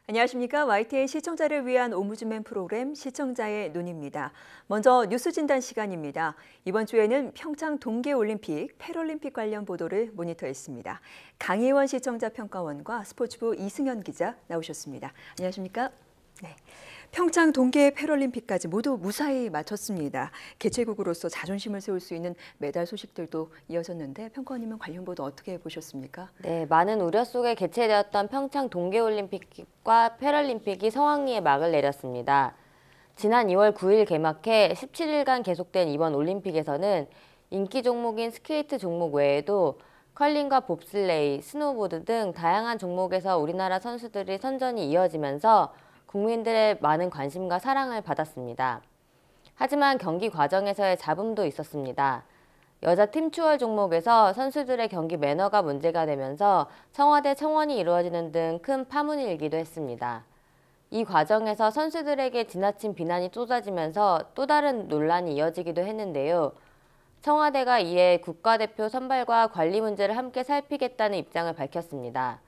안녕하십니까. YTN 시청자를 위한 오무즈맨 프로그램 시청자의 눈입니다. 먼저 뉴스 진단 시간입니다. 이번 주에는 평창 동계올림픽, 패럴림픽 관련 보도를 모니터했습니다. 강희원 시청자 평가원과 스포츠부 이승현 기자 나오셨습니다. 안녕하십니까. 네. 평창 동계 패럴림픽까지 모두 무사히 마쳤습니다. 개최국으로서 자존심을 세울 수 있는 메달 소식들도 이어졌는데 평가원님은 관련 보도 어떻게 보셨습니까? 네, 많은 우려 속에 개최되었던 평창 동계올림픽과 패럴림픽이 성황리에 막을 내렸습니다. 지난 2월 9일 개막해 17일간 계속된 이번 올림픽에서는 인기 종목인 스케이트 종목 외에도 컬링과 봅슬레이, 스노보드 등 다양한 종목에서 우리나라 선수들이 선전이 이어지면서 국민들의 많은 관심과 사랑을 받았습니다. 하지만 경기 과정에서의 잡음도 있었습니다. 여자 팀 추월 종목에서 선수들의 경기 매너가 문제가 되면서 청와대 청원이 이루어지는 등 큰 파문이 일기도 했습니다. 이 과정에서 선수들에게 지나친 비난이 쏟아지면서 또 다른 논란이 이어지기도 했는데요. 청와대가 이에 국가대표 선발과 관리 문제를 함께 살피겠다는 입장을 밝혔습니다.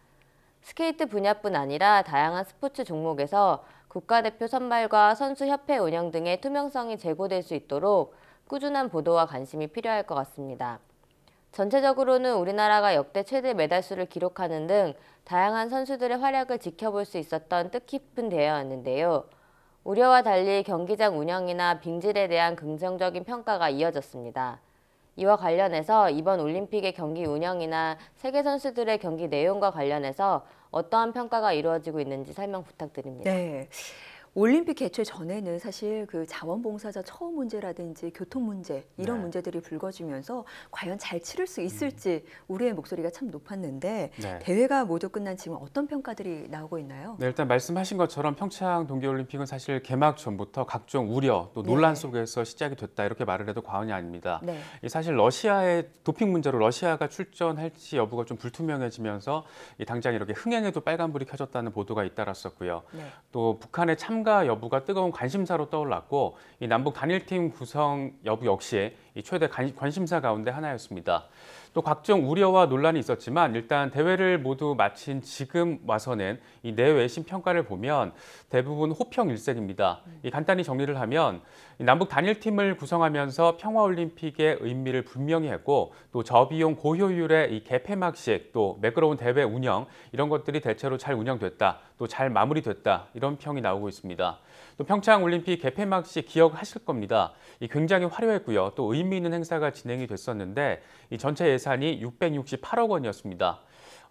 스케이트 분야뿐 아니라 다양한 스포츠 종목에서 국가대표 선발과 선수협회 운영 등의 투명성이 제고될 수 있도록 꾸준한 보도와 관심이 필요할 것 같습니다. 전체적으로는 우리나라가 역대 최대 메달수를 기록하는 등 다양한 선수들의 활약을 지켜볼 수 있었던 뜻깊은 대회였는데요. 우려와 달리 경기장 운영이나 빙질에 대한 긍정적인 평가가 이어졌습니다. 이와 관련해서 이번 올림픽의 경기 운영이나 세계 선수들의 경기 내용과 관련해서 어떠한 평가가 이루어지고 있는지 설명 부탁드립니다. 네. 올림픽 개최 전에는 사실 그 자원봉사자 처우 문제라든지 교통 문제 이런 문제들이 불거지면서 과연 잘 치를 수 있을지 우리의 목소리가 참 높았는데 대회가 모두 끝난 지금 어떤 평가들이 나오고 있나요? 네, 일단 말씀하신 것처럼 평창 동계올림픽은 사실 개막 전부터 각종 우려 또 논란 속에서 시작이 됐다 이렇게 말을 해도 과언이 아닙니다. 사실 러시아의 도핑 문제로 러시아가 출전할지 여부가 좀 불투명해지면서 당장 이렇게 흥행에도 빨간불이 켜졌다는 보도가 잇따랐었고요. 또 북한의 참가 여부가 뜨거운 관심사로 떠올랐고 이 남북 단일팀 구성 여부 역시 이 최대 관심사 가운데 하나였습니다. 또 각종 우려와 논란이 있었지만 일단 대회를 모두 마친 지금 와서는 이 내외신 평가를 보면 대부분 호평일색입니다. 간단히 정리를 하면 남북 단일팀을 구성하면서 평화올림픽의 의미를 분명히 했고 또 저비용 고효율의 이 개폐막식 또 매끄러운 대회 운영 이런 것들이 대체로 잘 운영됐다 또 잘 마무리됐다 이런 평이 나오고 있습니다. 또 평창올림픽 개폐막식 기억하실 겁니다. 굉장히 화려했고요. 또 의미 있는 행사가 진행이 됐었는데 이 전체 예산이 668억 원이었습니다.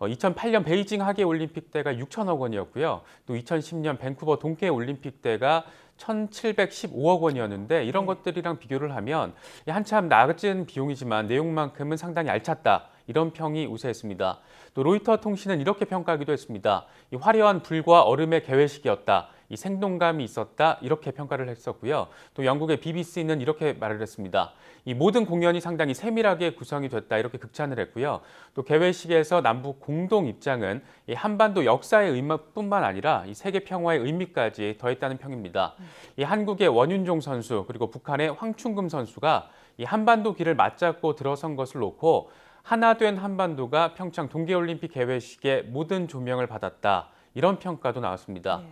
2008년 베이징 하계올림픽 때가 6천억 원이었고요. 또 2010년 밴쿠버 동계올림픽 때가 1,715억 원이었는데 이런 것들이랑 비교를 하면 한참 낮은 비용이지만 내용만큼은 상당히 알찼다. 이런 평이 우세했습니다. 또 로이터 통신은 이렇게 평가하기도 했습니다. 이 화려한 불과 얼음의 개회식이었다. 이 생동감이 있었다. 이렇게 평가를 했었고요. 또 영국의 BBC는 이렇게 말을 했습니다. 이 모든 공연이 상당히 세밀하게 구성이 됐다. 이렇게 극찬을 했고요. 또 개회식에서 남북 공동 입장은 이 한반도 역사의 의미뿐만 아니라 이 세계 평화의 의미까지 더했다는 평입니다. 이 한국의 원윤종 선수 그리고 북한의 황충금 선수가 이 한반도 길을 맞잡고 들어선 것을 놓고 하나 된 한반도가 평창 동계올림픽 개회식의 모든 조명을 받았다. 이런 평가도 나왔습니다.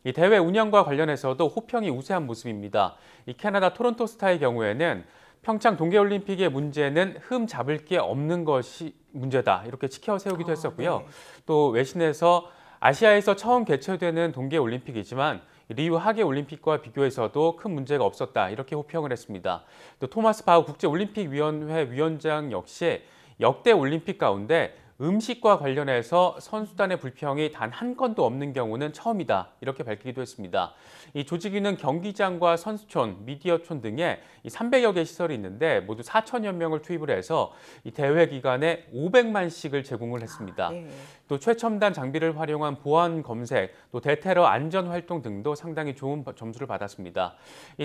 이 대회 운영과 관련해서도 호평이 우세한 모습입니다. 이 캐나다 토론토 스타의 경우에는 평창 동계올림픽의 문제는 흠 잡을 게 없는 것이 문제다. 이렇게 치켜 세우기도 했었고요. 또 외신에서 아시아에서 처음 개최되는 동계올림픽이지만 리우 하계올림픽과 비교해서도 큰 문제가 없었다. 이렇게 호평을 했습니다. 또 토마스 바우 국제올림픽위원회 위원장 역시 역대 올림픽 가운데 음식과 관련해서 선수단의 불평이 단 한 건도 없는 경우는 처음이다. 이렇게 밝히기도 했습니다. 이 조직위는 경기장과 선수촌, 미디어촌 등에 300여 개 시설이 있는데 모두 4천여 명을 투입을 해서 이 대회 기간에 500만씩을 제공을 했습니다. 또 최첨단 장비를 활용한 보안 검색, 또 대테러 안전 활동 등도 상당히 좋은 점수를 받았습니다.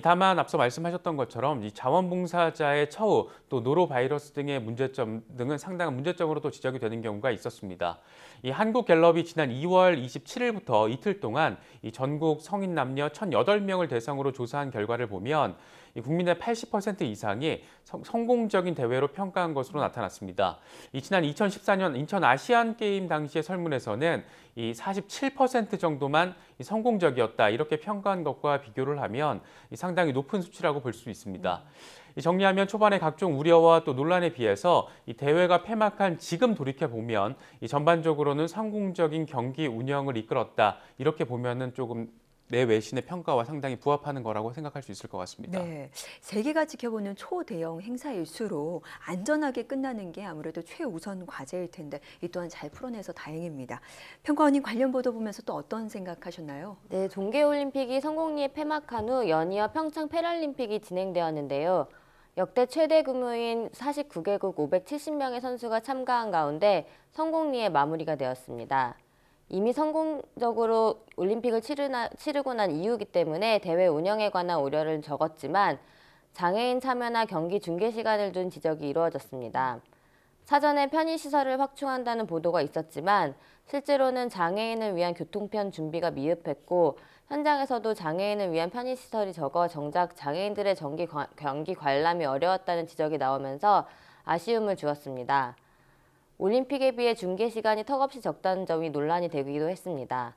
다만 앞서 말씀하셨던 것처럼 이 자원봉사자의 처우, 또 노로바이러스 등의 문제점 등은 상당한 문제점으로 또 지적이 되는 경우가 있었습니다. 이 한국갤럽이 지난 2월 27일부터 이틀 동안 이 전국 성인 남녀 1,008명을 대상으로 조사한 결과를 보면 이 국민의 80% 이상이 성공적인 대회로 평가한 것으로 나타났습니다. 지난 2014년 인천 아시안게임 당시의 설문에서는 이 47% 정도만 성공적이었다 이렇게 평가한 것과 비교를 하면 상당히 높은 수치라고 볼 수 있습니다. 정리하면 초반에 각종 우려와 또 논란에 비해서 이 대회가 폐막한 지금 돌이켜보면 전반적으로는 성공적인 경기 운영을 이끌었다 이렇게 보면은 조금 내 외신의 평가와 상당히 부합하는 거라고 생각할 수 있을 것 같습니다. 네, 세계가 지켜보는 초대형 행사일수록 안전하게 끝나는 게 아무래도 최우선 과제일 텐데 이 또한 잘 풀어내서 다행입니다. 평가원님 관련 보도 보면서 또 어떤 생각하셨나요? 네, 동계올림픽이 성공리에 폐막한 후 연이어 평창 패럴림픽이 진행되었는데요. 역대 최대 규모인 49개국 570명의 선수가 참가한 가운데 성공리에 마무리가 되었습니다. 이미 성공적으로 올림픽을 치르고 난 이유이기 때문에 대회 운영에 관한 우려를 적었지만 장애인 참여나 경기 중계 시간을 둔 지적이 이루어졌습니다. 사전에 편의시설을 확충한다는 보도가 있었지만 실제로는 장애인을 위한 교통편 준비가 미흡했고 현장에서도 장애인을 위한 편의시설이 적어 정작 장애인들의 경기 관람이 어려웠다는 지적이 나오면서 아쉬움을 주었습니다. 올림픽에 비해 중계 시간이 턱없이 적다는 점이 논란이 되기도 했습니다.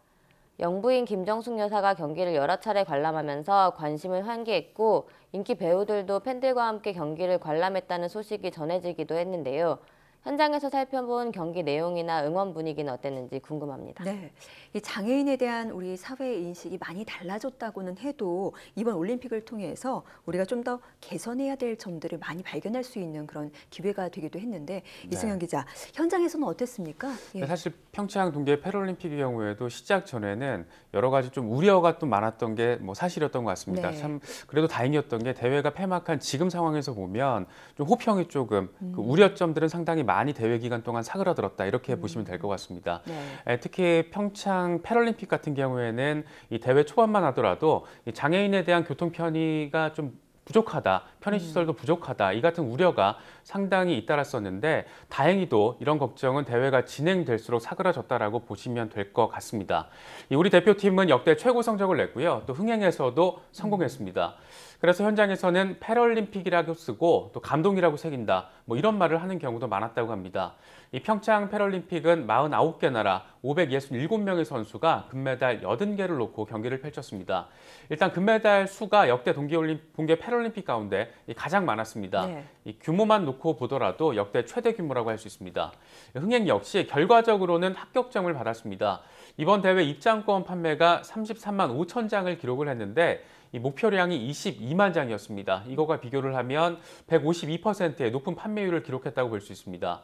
영부인 김정숙 여사가 경기를 여러 차례 관람하면서 관심을 환기했고 인기 배우들도 팬들과 함께 경기를 관람했다는 소식이 전해지기도 했는데요. 현장에서 살펴본 경기 내용이나 응원 분위기는 어땠는지 궁금합니다. 네, 이 장애인에 대한 우리 사회의 인식이 많이 달라졌다고는 해도 이번 올림픽을 통해서 우리가 좀 더 개선해야 될 점들을 많이 발견할 수 있는 그런 기회가 되기도 했는데 이승현 기자, 현장에서는 어땠습니까? 예. 사실 평창 동계 패럴림픽의 경우에도 시작 전에는 여러 가지 좀 우려가 좀 많았던 게 사실이었던 것 같습니다. 네. 참 그래도 다행이었던 게 대회가 폐막한 지금 상황에서 보면 좀 호평이 조금 그 우려점들은 상당히 많이 대회 기간 동안 사그라들었다 이렇게 보시면 될 것 같습니다. 네. 특히 평창 패럴림픽 같은 경우에는 이 대회 초반만 하더라도 이 장애인에 대한 교통 편의가 좀 부족하다, 편의시설도 부족하다 이 같은 우려가 상당히 잇따랐었는데 다행히도 이런 걱정은 대회가 진행될수록 사그라졌다라고 보시면 될 것 같습니다. 우리 대표팀은 역대 최고 성적을 냈고요. 또 흥행에서도 성공했습니다. 그래서 현장에서는 패럴림픽이라고 쓰고 또 감동이라고 새긴다 이런 말을 하는 경우도 많았다고 합니다. 이 평창 패럴림픽은 49개 나라 567명의 선수가 금메달 80개를 놓고 경기를 펼쳤습니다. 일단 금메달 수가 역대 동계 패럴림픽 가운데 가장 많았습니다. 네. 이 규모만 놓고 보더라도 역대 최대 규모라고 할 수 있습니다. 흥행 역시 결과적으로는 합격점을 받았습니다. 이번 대회 입장권 판매가 33만 5천 장을 기록을 했는데 이 목표량이 22만 장이었습니다. 이거와 비교를 하면 152%의 높은 판매율을 기록했다고 볼 수 있습니다.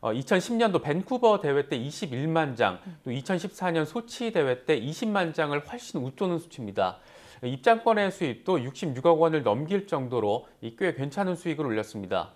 2010년도 밴쿠버 대회 때 21만 장, 또 2014년 소치 대회 때 20만 장을 훨씬 웃도는 수치입니다. 입장권의 수입도 66억 원을 넘길 정도로 꽤 괜찮은 수익을 올렸습니다.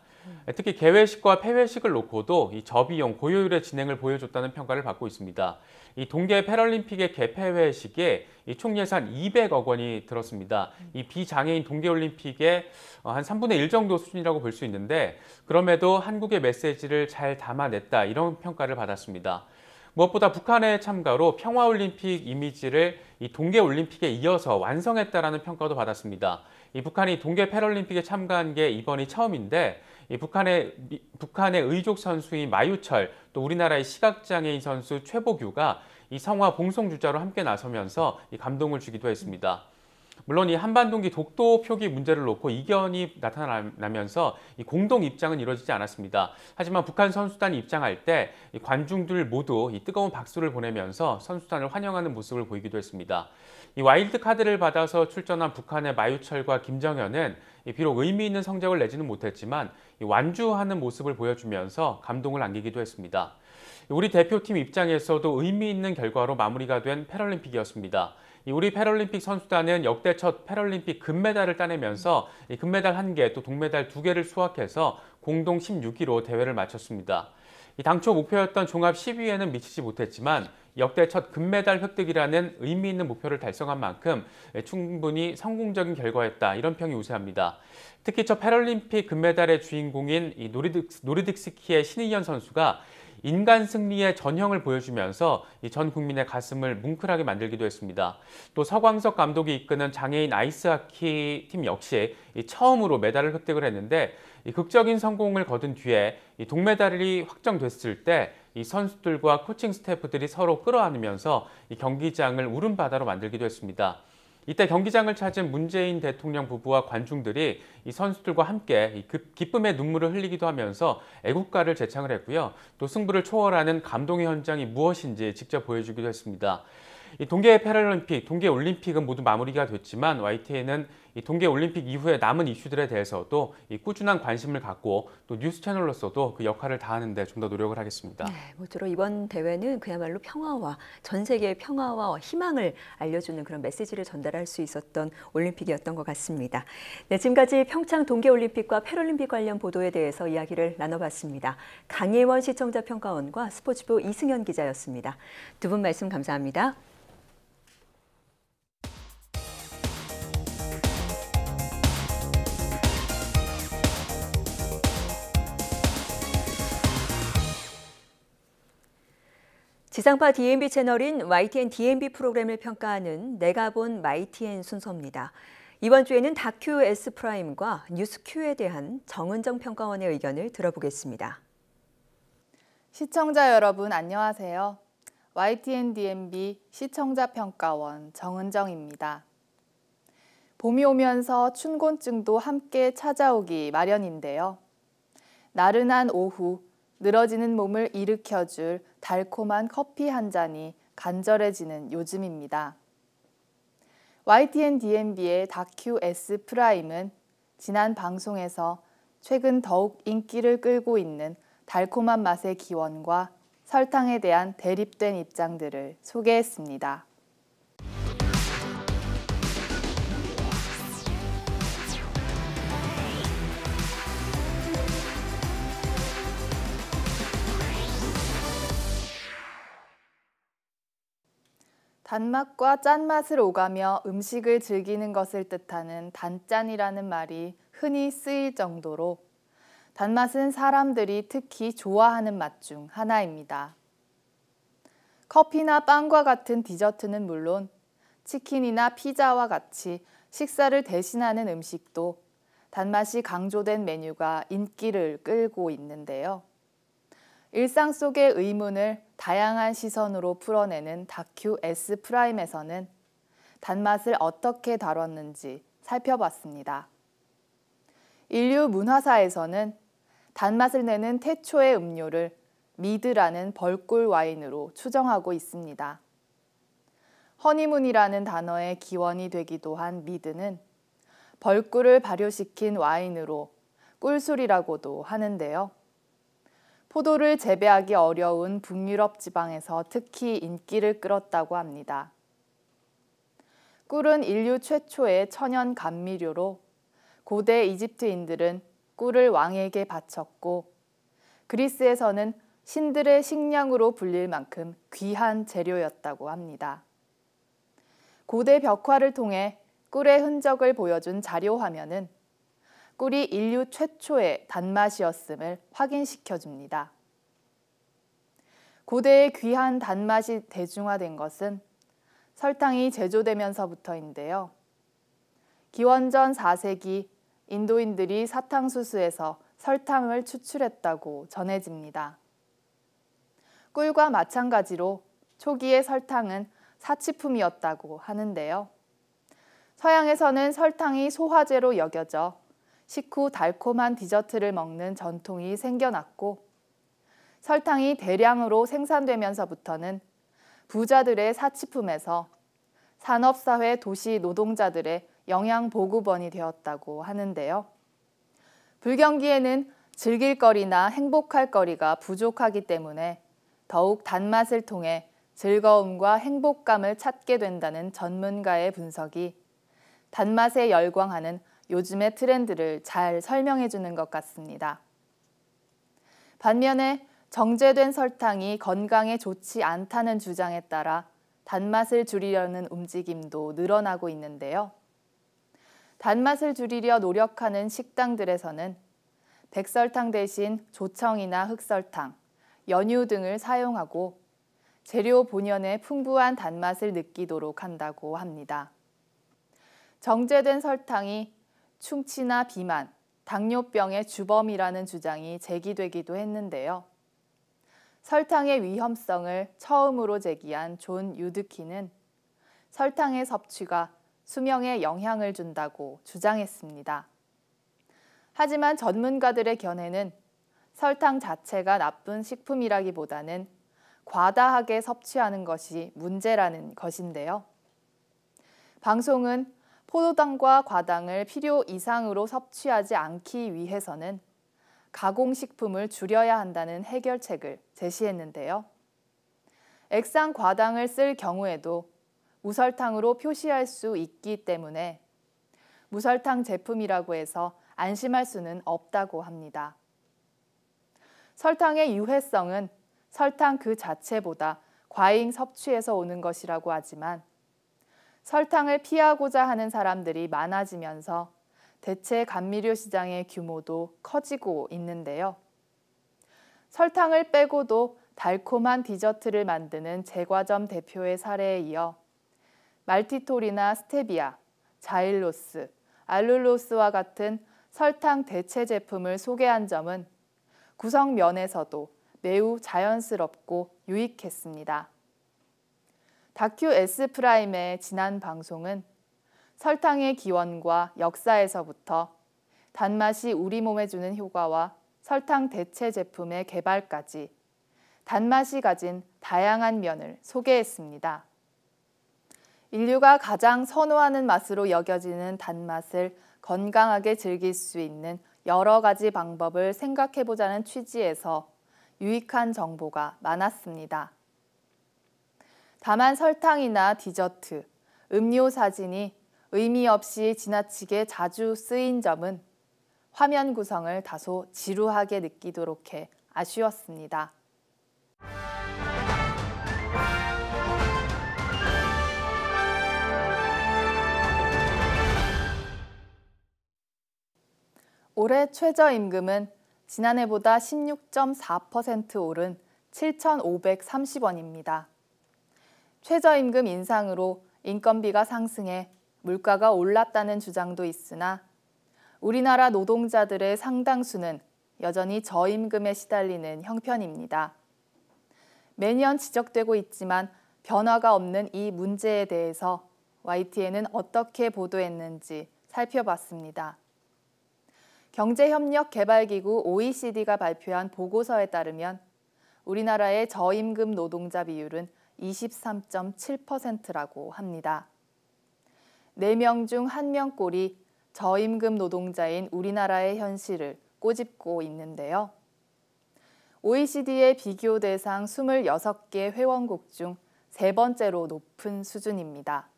특히 개회식과 폐회식을 놓고도 이 저비용 고효율의 진행을 보여줬다는 평가를 받고 있습니다. 이 동계 패럴림픽의 개폐회식에 총 예산 200억 원이 들었습니다. 이 비장애인 동계올림픽의 한 3분의 1 정도 수준이라고 볼 수 있는데 그럼에도 한국의 메시지를 잘 담아냈다 이런 평가를 받았습니다. 무엇보다 북한의 참가로 평화올림픽 이미지를 이 동계올림픽에 이어서 완성했다라는 평가도 받았습니다. 이 북한이 동계 패럴림픽에 참가한 게 이번이 처음인데 이 북한의 의족 선수인 마유철 또 우리나라의 시각장애인 선수 최보규가 이 성화 봉송주자로 함께 나서면서 이 감동을 주기도 했습니다. 물론 이 한반도기 독도 표기 문제를 놓고 이견이 나타나면서 이 공동 입장은 이루어지지 않았습니다. 하지만 북한 선수단이 입장할 때 이 관중들 모두 이 뜨거운 박수를 보내면서 선수단을 환영하는 모습을 보이기도 했습니다. 이 와일드 카드를 받아서 출전한 북한의 마유철과 김정현은 비록 의미 있는 성적을 내지는 못했지만 완주하는 모습을 보여주면서 감동을 안기기도 했습니다. 우리 대표팀 입장에서도 의미 있는 결과로 마무리가 된 패럴림픽이었습니다. 우리 패럴림픽 선수단은 역대 첫 패럴림픽 금메달을 따내면서 금메달 1개 또 동메달 2개를 수확해서 공동 16위로 대회를 마쳤습니다. 당초 목표였던 종합 10위에는 미치지 못했지만 역대 첫 금메달 획득이라는 의미 있는 목표를 달성한 만큼 충분히 성공적인 결과였다 이런 평이 우세합니다. 특히 첫 패럴림픽 금메달의 주인공인 이 노르딕 스키의 신의현 선수가 인간 승리의 전형을 보여주면서 전 국민의 가슴을 뭉클하게 만들기도 했습니다. 또 서광석 감독이 이끄는 장애인 아이스하키 팀 역시 처음으로 메달을 획득을 했는데 극적인 성공을 거둔 뒤에 동메달이 확정됐을 때 이 선수들과 코칭 스태프들이 서로 끌어안으면서 이 경기장을 울음바다로 만들기도 했습니다. 이때 경기장을 찾은 문재인 대통령 부부와 관중들이 이 선수들과 함께 이 기쁨의 눈물을 흘리기도 하면서 애국가를 제창을 했고요. 또 승부를 초월하는 감동의 현장이 무엇인지 직접 보여주기도 했습니다. 이 동계 패럴림픽, 동계 올림픽은 모두 마무리가 됐지만 YTN은 이 동계 올림픽 이후에 남은 이슈들에 대해서도 이 꾸준한 관심을 갖고 또 뉴스 채널로서도 그 역할을 다하는 데 좀 더 노력을 하겠습니다. 네, 모쪼록 이번 대회는 그야말로 평화와 전 세계의 평화와 희망을 알려주는 그런 메시지를 전달할 수 있었던 올림픽이었던 것 같습니다. 네, 지금까지 평창 동계올림픽과 패럴림픽 관련 보도에 대해서 이야기를 나눠봤습니다. 강예원 시청자평가원과 스포츠부 이승현 기자였습니다. 두 분 말씀 감사합니다. 지상파 DMB 채널인 YTN DMB 프로그램을 평가하는 내가 본 YTN 순서입니다. 이번 주에는 다큐 S프라임과 뉴스 Q에 대한 정은정 평가원의 의견을 들어보겠습니다. 시청자 여러분 안녕하세요. YTN DMB 시청자 평가원 정은정입니다. 봄이 오면서 춘곤증도 함께 찾아오기 마련인데요. 나른한 오후 늘어지는 몸을 일으켜줄 달콤한 커피 한 잔이 간절해지는 요즘입니다. YTN DMB의 다큐 S프라임은 지난 방송에서 최근 더욱 인기를 끌고 있는 달콤한 맛의 기원과 설탕에 대한 대립된 입장들을 소개했습니다. 단맛과 짠맛을 오가며 음식을 즐기는 것을 뜻하는 단짠이라는 말이 흔히 쓰일 정도로 단맛은 사람들이 특히 좋아하는 맛 중 하나입니다. 커피나 빵과 같은 디저트는 물론 치킨이나 피자와 같이 식사를 대신하는 음식도 단맛이 강조된 메뉴가 인기를 끌고 있는데요. 일상 속의 의문을 다양한 시선으로 풀어내는 다큐 S프라임에서는 단맛을 어떻게 다뤘는지 살펴봤습니다. 인류 문화사에서는 단맛을 내는 태초의 음료를 미드라는 벌꿀 와인으로 추정하고 있습니다. 허니문이라는 단어의 기원이 되기도 한 미드는 벌꿀을 발효시킨 와인으로 꿀술이라고도 하는데요. 포도를 재배하기 어려운 북유럽 지방에서 특히 인기를 끌었다고 합니다. 꿀은 인류 최초의 천연 감미료로 고대 이집트인들은 꿀을 왕에게 바쳤고 그리스에서는 신들의 식량으로 불릴 만큼 귀한 재료였다고 합니다. 고대 벽화를 통해 꿀의 흔적을 보여준 자료 화면은 꿀이 인류 최초의 단맛이었음을 확인시켜줍니다. 고대의 귀한 단맛이 대중화된 것은 설탕이 제조되면서부터인데요. 기원전 4세기 인도인들이 사탕수수에서 설탕을 추출했다고 전해집니다. 꿀과 마찬가지로 초기의 설탕은 사치품이었다고 하는데요. 서양에서는 설탕이 소화제로 여겨져 식후 달콤한 디저트를 먹는 전통이 생겨났고 설탕이 대량으로 생산되면서부터는 부자들의 사치품에서 산업사회 도시 노동자들의 영양보급원이 되었다고 하는데요. 불경기에는 즐길 거리나 행복할 거리가 부족하기 때문에 더욱 단맛을 통해 즐거움과 행복감을 찾게 된다는 전문가의 분석이 단맛에 열광하는 요즘의 트렌드를 잘 설명해 주는 것 같습니다. 반면에 정제된 설탕이 건강에 좋지 않다는 주장에 따라 단맛을 줄이려는 움직임도 늘어나고 있는데요. 단맛을 줄이려 노력하는 식당들에서는 백설탕 대신 조청이나 흑설탕, 연유 등을 사용하고 재료 본연의 풍부한 단맛을 느끼도록 한다고 합니다. 정제된 설탕이 충치나 비만, 당뇨병의 주범이라는 주장이 제기되기도 했는데요. 설탕의 위험성을 처음으로 제기한 존 유드키는 설탕의 섭취가 수명에 영향을 준다고 주장했습니다. 하지만 전문가들의 견해는 설탕 자체가 나쁜 식품이라기보다는 과다하게 섭취하는 것이 문제라는 것인데요. 방송은 포도당과 과당을 필요 이상으로 섭취하지 않기 위해서는 가공식품을 줄여야 한다는 해결책을 제시했는데요. 액상 과당을 쓸 경우에도 무설탕으로 표시할 수 있기 때문에 무설탕 제품이라고 해서 안심할 수는 없다고 합니다. 설탕의 유해성은 설탕 그 자체보다 과잉 섭취에서 오는 것이라고 하지만 설탕을 피하고자 하는 사람들이 많아지면서 대체 감미료 시장의 규모도 커지고 있는데요. 설탕을 빼고도 달콤한 디저트를 만드는 제과점 대표의 사례에 이어 말티톨이나 스테비아, 자일로스, 알룰로스와 같은 설탕 대체 제품을 소개한 점은 구성면에서도 매우 자연스럽고 유익했습니다. 다큐 S프라임의 지난 방송은 설탕의 기원과 역사에서부터 단맛이 우리 몸에 주는 효과와 설탕 대체 제품의 개발까지 단맛이 가진 다양한 면을 소개했습니다. 인류가 가장 선호하는 맛으로 여겨지는 단맛을 건강하게 즐길 수 있는 여러 가지 방법을 생각해보자는 취지에서 유익한 정보가 많았습니다. 다만 설탕이나 디저트, 음료 사진이 의미 없이 지나치게 자주 쓰인 점은 화면 구성을 다소 지루하게 느끼도록 해 아쉬웠습니다. 올해 최저임금은 지난해보다 16.4% 오른 7,530원입니다. 최저임금 인상으로 인건비가 상승해 물가가 올랐다는 주장도 있으나 우리나라 노동자들의 상당수는 여전히 저임금에 시달리는 형편입니다. 매년 지적되고 있지만 변화가 없는 이 문제에 대해서 YTN은 어떻게 보도했는지 살펴봤습니다. 경제협력개발기구 OECD가 발표한 보고서에 따르면 우리나라의 저임금 노동자 비율은 23.7%라고 합니다. 4명 중 1명꼴이 저임금 노동자인 우리나라의 현실을 꼬집고 있는데요. OECD의 비교 대상 26개 회원국 중 3번째로 높은 수준입니다.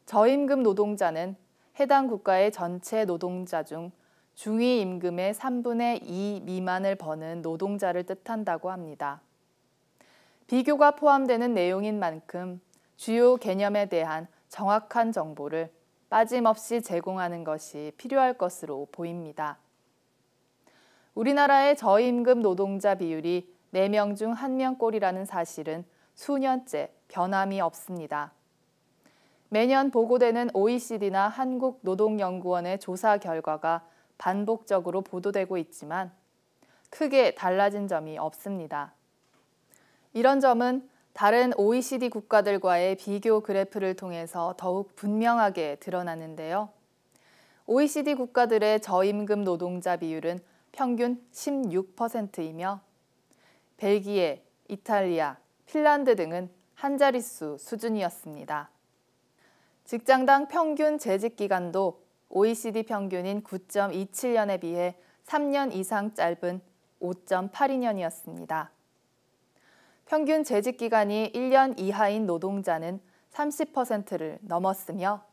저임금 노동자는 해당 국가의 전체 노동자 중 중위 임금의 3분의 2 미만을 버는 노동자를 뜻한다고 합니다. 비교가 포함되는 내용인 만큼 주요 개념에 대한 정확한 정보를 빠짐없이 제공하는 것이 필요할 것으로 보입니다. 우리나라의 저임금 노동자 비율이 4명 중 1명꼴이라는 사실은 수년째 변함이 없습니다. 매년 보고되는 OECD나 한국노동연구원의 조사 결과가 반복적으로 보도되고 있지만 크게 달라진 점이 없습니다. 이런 점은 다른 OECD 국가들과의 비교 그래프를 통해서 더욱 분명하게 드러나는데요. OECD 국가들의 저임금 노동자 비율은 평균 16%이며 벨기에, 이탈리아, 핀란드 등은 한 자릿수 수준이었습니다. 직장당 평균 재직 기간도 OECD 평균인 9.27년에 비해 3년 이상 짧은 5.82년이었습니다. 평균 재직 기간이 1년 이하인 노동자는 30%를 넘었으며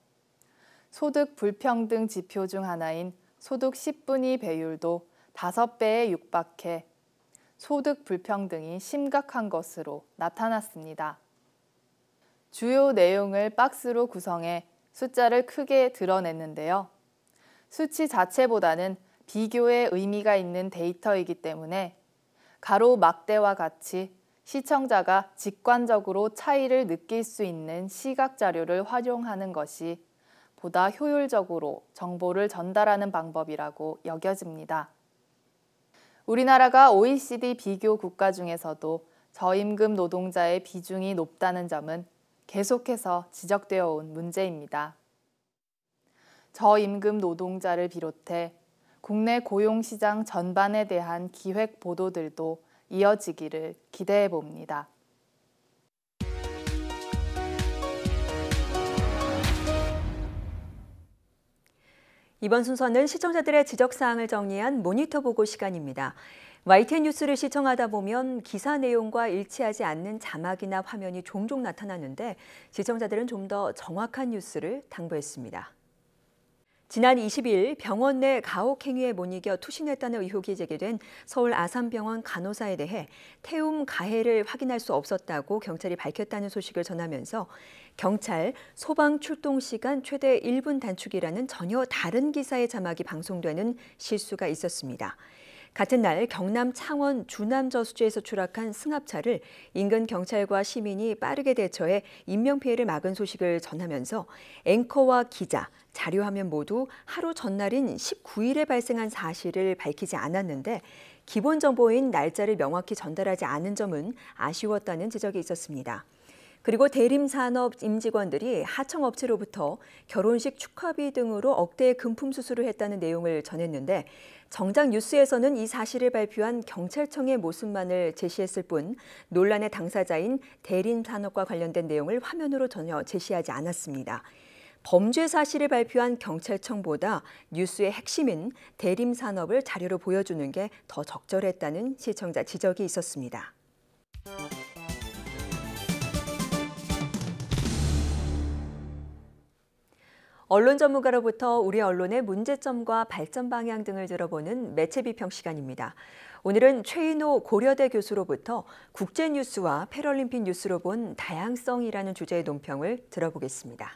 소득 불평등 지표 중 하나인 소득 10분위 배율도 5배에 육박해 소득 불평등이 심각한 것으로 나타났습니다. 주요 내용을 박스로 구성해 숫자를 크게 드러냈는데요. 수치 자체보다는 비교에 의미가 있는 데이터이기 때문에 가로막대와 같이 시청자가 직관적으로 차이를 느낄 수 있는 시각 자료를 활용하는 것이 보다 효율적으로 정보를 전달하는 방법이라고 여겨집니다. 우리나라가 OECD 비교 국가 중에서도 저임금 노동자의 비중이 높다는 점은 계속해서 지적되어 온 문제입니다. 저임금 노동자를 비롯해 국내 고용시장 전반에 대한 기획 보도들도 이어지기를 기대해 봅니다. 이번 순서는 시청자들의 지적사항을 정리한 모니터 보고 시간입니다. YTN 뉴스를 시청하다 보면 기사 내용과 일치하지 않는 자막이나 화면이 종종 나타나는데 시청자들은 좀 더 정확한 뉴스를 당부했습니다. 지난 20일 병원 내 가혹행위에 못 이겨 투신했다는 의혹이 제기된 서울 아산병원 간호사에 대해 태움 가해를 확인할 수 없었다고 경찰이 밝혔다는 소식을 전하면서 경찰 소방 출동 시간 최대 1분 단축이라는 전혀 다른 기사의 자막이 방송되는 실수가 있었습니다. 같은 날 경남 창원 주남저수지에서 추락한 승합차를 인근 경찰과 시민이 빠르게 대처해 인명피해를 막은 소식을 전하면서 앵커와 기자, 자료화면 모두 하루 전날인 19일에 발생한 사실을 밝히지 않았는데 기본 정보인 날짜를 명확히 전달하지 않은 점은 아쉬웠다는 지적이 있었습니다. 그리고 대림산업 임직원들이 하청업체로부터 결혼식 축하비 등으로 억대의 금품 수수를 했다는 내용을 전했는데 정작 뉴스에서는 이 사실을 발표한 경찰청의 모습만을 제시했을 뿐 논란의 당사자인 대림산업과 관련된 내용을 화면으로 전혀 제시하지 않았습니다. 범죄 사실을 발표한 경찰청보다 뉴스의 핵심인 대림산업을 자료로 보여주는 게 더 적절했다는 시청자 지적이 있었습니다. 언론 전문가로부터 우리 언론의 문제점과 발전 방향 등을 들어보는 매체 비평 시간입니다. 오늘은 최인호 고려대 교수로부터 국제뉴스와 패럴림픽 뉴스로 본 다양성이라는 주제의 논평을 들어보겠습니다.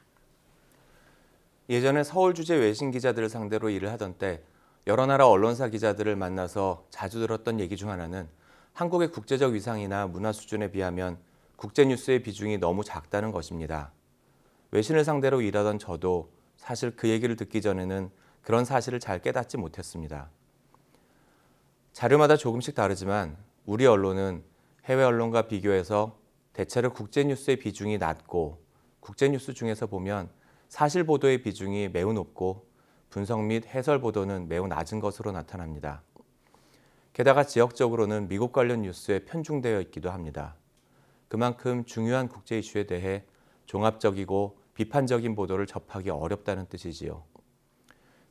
예전에 서울 주재 외신 기자들을 상대로 일을 하던 때 여러 나라 언론사 기자들을 만나서 자주 들었던 얘기 중 하나는 한국의 국제적 위상이나 문화 수준에 비하면 국제뉴스의 비중이 너무 작다는 것입니다. 외신을 상대로 일하던 저도 사실 그 얘기를 듣기 전에는 그런 사실을 잘 깨닫지 못했습니다. 자료마다 조금씩 다르지만 우리 언론은 해외 언론과 비교해서 대체로 국제뉴스의 비중이 낮고 국제뉴스 중에서 보면 사실 보도의 비중이 매우 높고 분석 및 해설 보도는 매우 낮은 것으로 나타납니다. 게다가 지역적으로는 미국 관련 뉴스에 편중되어 있기도 합니다. 그만큼 중요한 국제 이슈에 대해 종합적이고 비판적인 보도를 접하기 어렵다는 뜻이지요.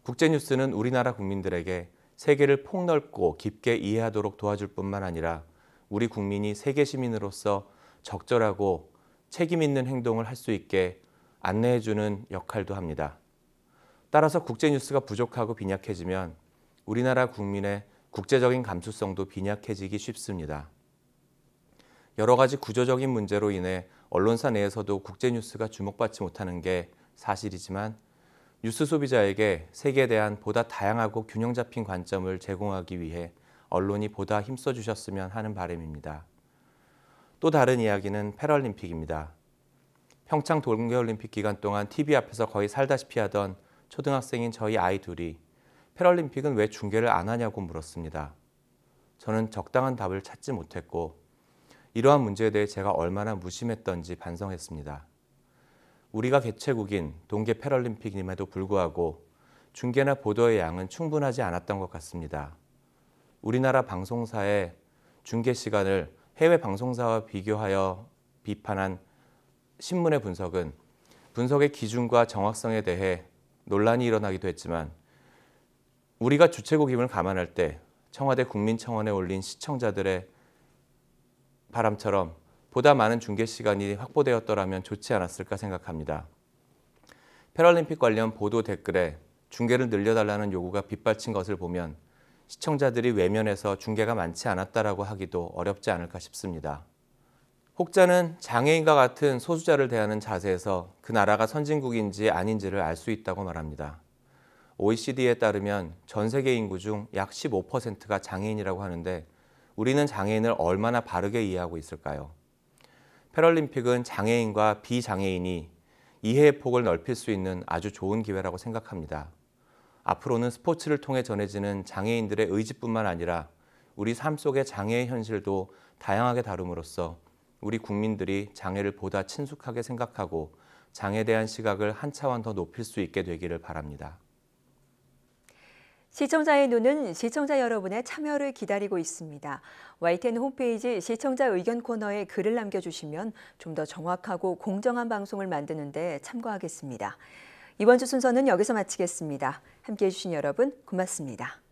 국제뉴스는 우리나라 국민들에게 세계를 폭넓고 깊게 이해하도록 도와줄 뿐만 아니라 우리 국민이 세계 시민으로서 적절하고 책임 있는 행동을 할 수 있게 안내해주는 역할도 합니다. 따라서 국제뉴스가 부족하고 빈약해지면 우리나라 국민의 국제적인 감수성도 빈약해지기 쉽습니다. 여러 가지 구조적인 문제로 인해 언론사 내에서도 국제뉴스가 주목받지 못하는 게 사실이지만 뉴스 소비자에게 세계에 대한 보다 다양하고 균형 잡힌 관점을 제공하기 위해 언론이 보다 힘써 주셨으면 하는 바람입니다. 또 다른 이야기는 패럴림픽입니다. 평창 동계올림픽 기간 동안 TV 앞에서 거의 살다시피 하던 초등학생인 저희 아이 둘이 패럴림픽은 왜 중계를 안 하냐고 물었습니다. 저는 적당한 답을 찾지 못했고 이러한 문제에 대해 제가 얼마나 무심했던지 반성했습니다. 우리가 개최국인 동계 패럴림픽임에도 불구하고 중계나 보도의 양은 충분하지 않았던 것 같습니다. 우리나라 방송사의 중계 시간을 해외 방송사와 비교하여 비판한 신문의 분석의 기준과 정확성에 대해 논란이 일어나기도 했지만 우리가 주최국임을 감안할 때 청와대 국민청원에 올린 시청자들의 바람처럼 보다 많은 중계 시간이 확보되었더라면 좋지 않았을까 생각합니다. 패럴림픽 관련 보도 댓글에 중계를 늘려달라는 요구가 빗발친 것을 보면 시청자들이 외면해서 중계가 많지 않았다라고 하기도 어렵지 않을까 싶습니다. 혹자는 장애인과 같은 소수자를 대하는 자세에서 그 나라가 선진국인지 아닌지를 알 수 있다고 말합니다. OECD에 따르면 전 세계 인구 중 약 15%가 장애인이라고 하는데 우리는 장애인을 얼마나 바르게 이해하고 있을까요? 패럴림픽은 장애인과 비장애인이 이해의 폭을 넓힐 수 있는 아주 좋은 기회라고 생각합니다. 앞으로는 스포츠를 통해 전해지는 장애인들의 의지뿐만 아니라 우리 삶 속의 장애의 현실도 다양하게 다룸으로써 우리 국민들이 장애를 보다 친숙하게 생각하고 장애에 대한 시각을 한 차원 더 높일 수 있게 되기를 바랍니다. 시청자의 눈은 시청자 여러분의 참여를 기다리고 있습니다. YTN 홈페이지 시청자 의견 코너에 글을 남겨주시면 좀 더 정확하고 공정한 방송을 만드는 데 참고하겠습니다. 이번 주 순서는 여기서 마치겠습니다. 함께해 주신 여러분 고맙습니다.